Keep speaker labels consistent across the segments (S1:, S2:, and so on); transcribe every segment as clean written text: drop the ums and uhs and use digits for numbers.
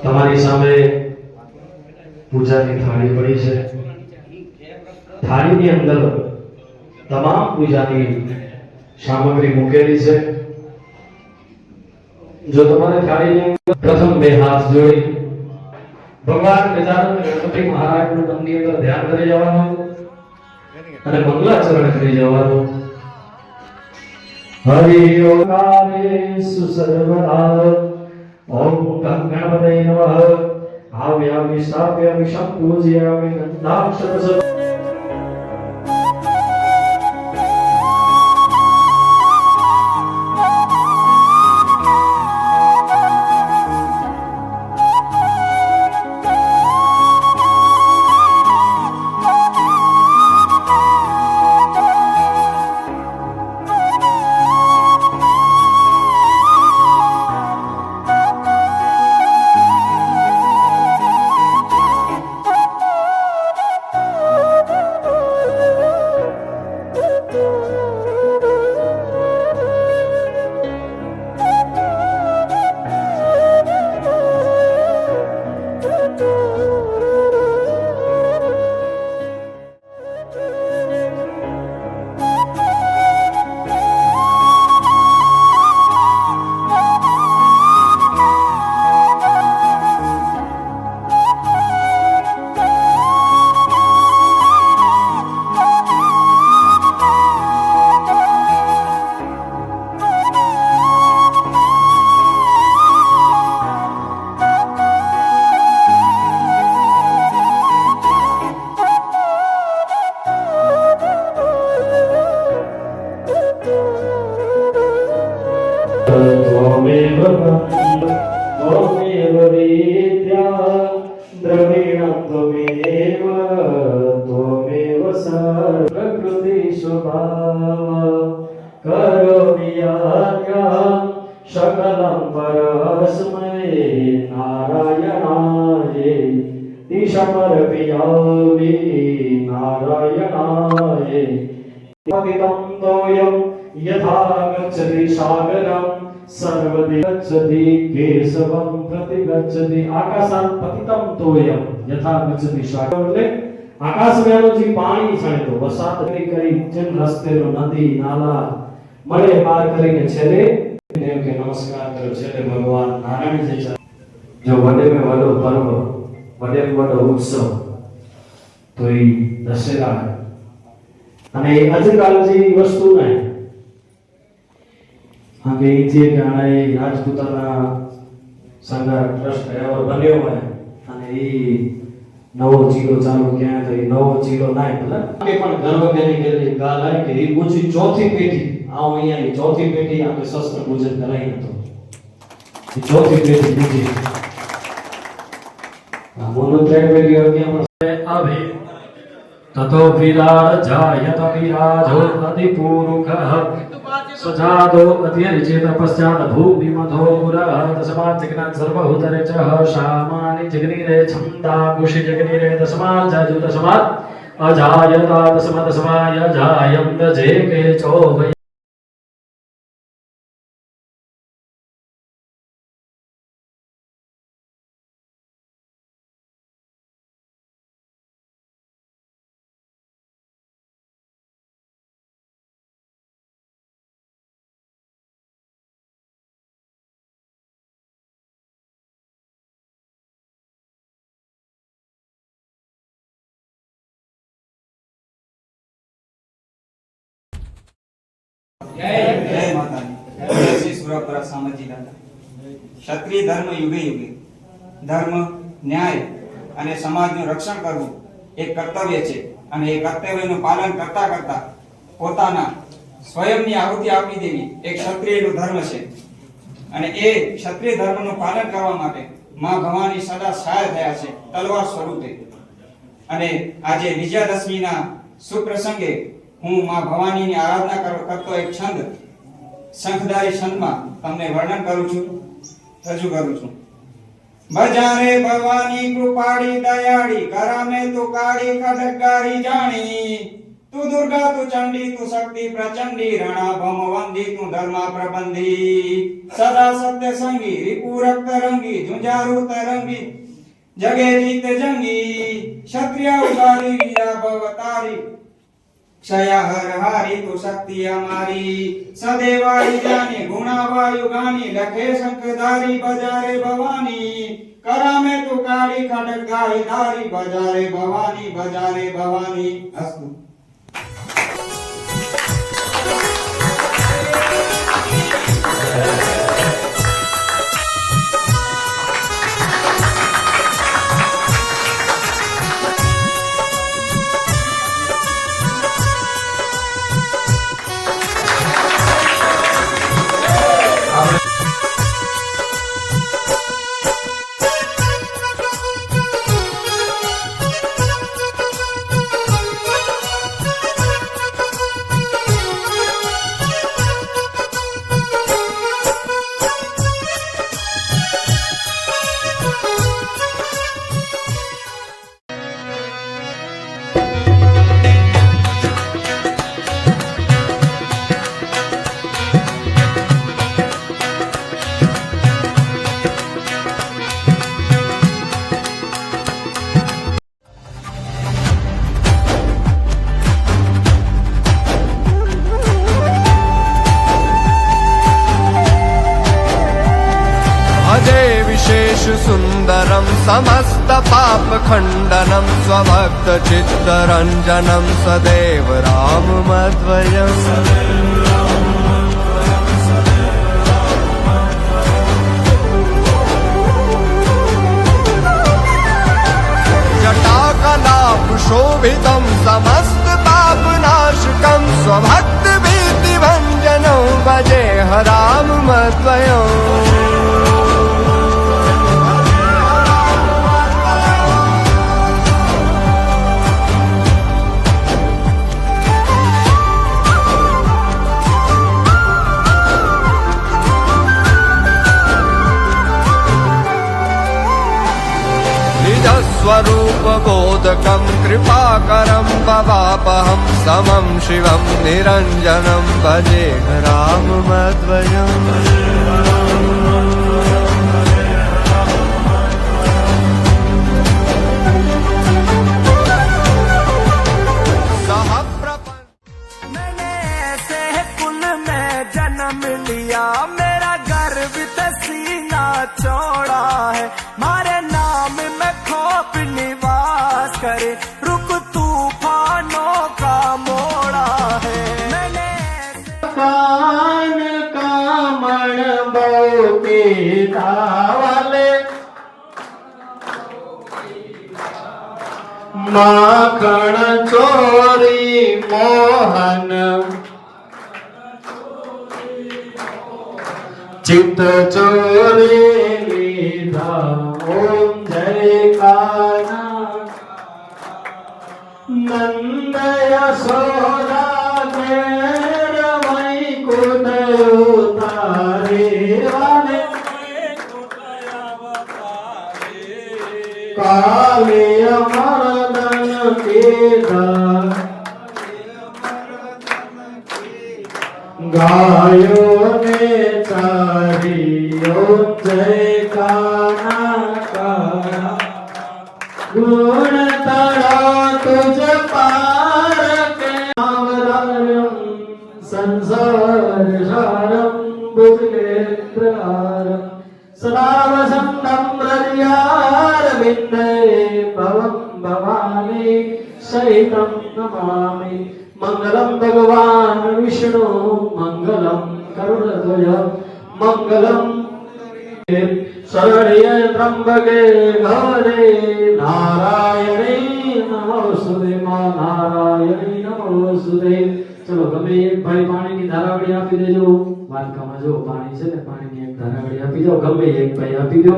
S1: તમારી સામે પૂજાની થાળી પડી છે। થાળીની અંદર તમામ પૂજાની સામગ્રી મૂકેલી છે। જો તમારે થાળીની અંદર પ્રથમ બે હાથ જોડી ભગવાન ગજાનન ગણપતિ મહારાજનું નામની અંદર ધ્યાન કરી જવાનું અને મંગલાચરણ કરી જવાનું। હરિ ઓમ કામેષુ સર્વદા ઓમ ગણપતये નમઃ। આવ્યામિ સ્થાપ્યામિ સંપૂજયામિ ગંધાક્ષરસ્ય। त्वमेव विद्या द्रविणं त्वमेव त्वमेव सर्वकृति स्वभाव करोमि यज्ञं सकलं परस्मै नारायणाय समर्पयामि नारायणाय। पतितं तोयं यथा गच्छति सागरं सर्वदि गच्छति केशवं प्रति गच्छति। आकाशात् पतितं तोयं यथा गच्छति सागरं आकाशमेलो जी पाणी छणे तो वरसाद કરી જેમ રસ્તેનો નદી નાલા મળે પાર કરીને છેલ્લે દેવ કે નમસ્કાર કરો છેલ્લે ભગવાન નારાયણ જે જો વડે મે વડો પર્વ વડે વડો ઉત્સવ તો એ દશેરા અને આજકાલ જે વસ્તુ ને આગે જે ગાણાએ રાજપૂતાના સંઘ ટ્રસ્ટ એવર બન્યો હોય અને એ નવો ચીલો ચાલુ ક્યાં થઈ નવો ચીલો નાય ભલે કે પણ ગર્વ કરી ગયેલી ગાલ આય કે એ પૂછી ચોથી પેઢી આવ અહીંયા ચોથી પેઢી આપણે શસ્ત્ર પૂજન કરાઈ નતો એ ચોથી પેઢી પૂજી આ મોનોત્રેય પેઢી અહીંયા આવે ततो विराज जायत विराजो अधिपूरुखः सजादो अतिर्जेत पश्चात भूमिमधो पुरः तस्मात् जगनात् सर्वभूतरे च शामानि जगनीरे छन्दांकुशि जगनीरे तस्मात् जायु तस्मात् अजायत तस्मात् तस्माय जायन्त जेके चोभय।
S2: जय माता दी। श्री सुरपुरा सामाजिक दादा क्षत्रिय धर्म युगे युगे धर्म न्याय અને સમાજનું રક્ષણ કરવું એક કર્તવ્ય છે અને એ કર્તવ્યનું પાલન કરતા કરતા પોતાના સ્વયંની આહુતિ આપી દેવી એક ક્ષત્રિયનો ધર્મ છે અને એ ક્ષત્રિય ધર્મનું પાલન કરવા માટે માં ભવાની સદા સહાય થયા છે તલવાર સ્વરૂપે। અને આજે વિજયાદશમીના સુપ્રસંગે હું માં ભવાનીની આરાધના કરતો એક છંદ શંખધારી છંદમાં તમને વર્ણન કરું છું રજૂ કરું છું। ભજારે ભવાની કૃપાળી દયાળી કરામે તો કાળી ખડગારી જાણી तू दुर्गा तू चंडी तू शक्ति प्रचंडी रणभम वंदी तू धर्मा प्रबंधी सदा सत्य संगी रिपु रक्त रंगी झुंझारू तरंगी जगे जीत जंगी क्षत्रिय उदारी वीरा भवतारी क्षया हर हारी तू शक्ति हमारी सदैवाई जानी गुणा वायु गानी लखे शंखधारी बजारे भवानी करा में तू काली खटक गाही धारी बजारे भवानी अस्तु।
S3: विशेष सुंदरम समस्त पाप खंडनम स्वभक्त चित्तरंजनम सदैव राम मध्वयम् जटाकलाप शोभितम समस्त पाप नाशकम स्वभक्त भीति भंजनो भजे राम मध्वयम् स्वरूप बोधकं कृपाकरं भवापहं समं शिवं निरञ्जनं भजे राम मध्वयम्
S4: मैंने ऐसे कुल में जन्म लिया मेरा गर्व सीना चौड़ा है मारे नाम में खोप निवास करे रुक तूफानों का मोड़ा है मैंने
S1: कान कामण बहुते वाले माखण चोरी मोहन चित्त चोरी लीधा ओम जय काना नंद यशोदा घेर वैकुंठ उतारे वाले काले मर्दन के गायों ने चारी ओम जय काना काना गुण तड़ा तुझ पार के आवरणम संसार सारम बुद्धेन्द्रारम सदा वसंतम हृदयार विंदे भवम भवानी सहितम नमामि मंगलम भगवान विष्णु मंगलम करुणध्वज मंगलम शरण्य त्र्यंबके गौरी नारायणी नमोस्तुते मां नारायणी नमोस्तुते। चलो गमे एक भाई पानी की धारावड़ी आपी देजो वालकाમાં જો પાણી છે ને પાણીની એક ધારાવડી આપી દો ગમે એક ભાઈ આપી દો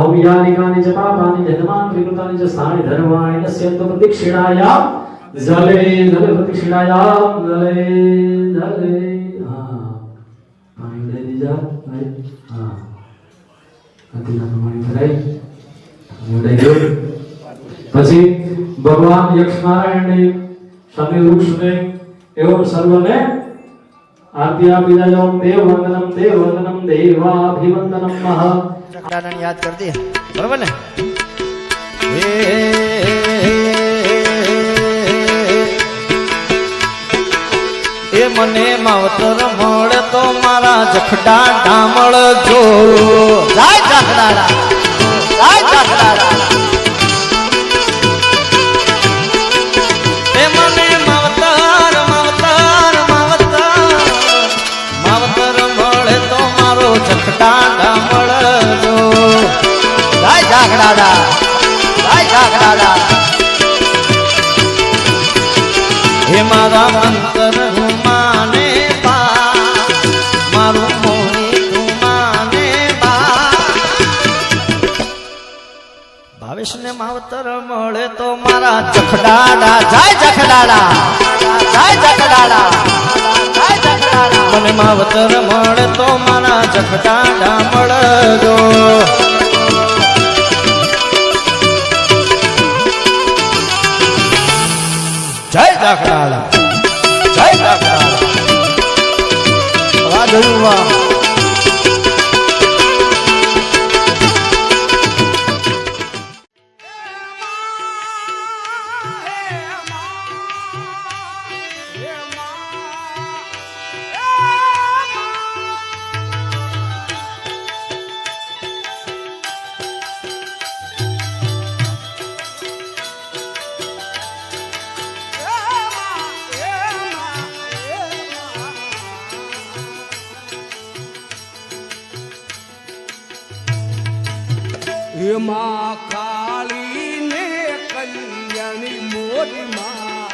S1: ओम यानिकानि च पापानि जन्मान् विकृतानि च स्थानि धर्माणि नश्यन्तु प्रदक्षिणायां जले जले प्रदक्षिणायां जले जले हां पानी दे दीजा हां अतिना पानी भराई उड़े गयो પછી ભગવાન યક્ષ નારાયણને શનિ વૃક્ષને એવમ સર્વને આરતી આપી દેજો. દેવવંદનમ દેવવંદનમ દેવાભિવંદનમ મહ.
S5: દાદાને યાદ કરતી બરોબર ને. એ મને માવતર મળે તો મારા જખડા ડામળ જો જાય જખડાડા જાય જખડાડા. એ મને માવતર માવતર માવતર માવતર મળે તો મારો જખડા ડામળ જો જાય જખડાડા જાય જખડાડા. હે મારા મંતર હું માને બા મારું મોહી તું માને બા. ભાવેશ ને માવતર મળે તો મારા જખડાડા જાય જખડાડા જાય જખડાડા જાય જખડાડા. મને માવતર મળે તો મારા જખડાડા મળજો. જય જખડાડા જય જખડાડા. વાહ જોયું વાહ.
S4: એમાં કાળી ને કલ્યાણી મોરીમાં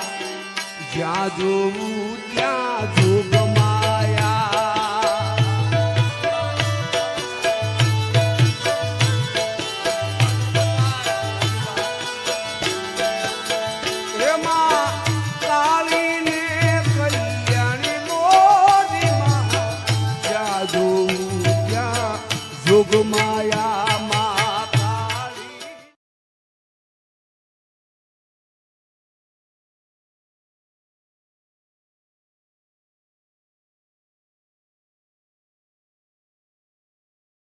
S4: જ્યાં જોવું ત્યાં જોગ માયા. એમાં કાળી ને કલ્યાણી મોરીમાં જ્યાં જોવું ત્યાં જોગ માયા.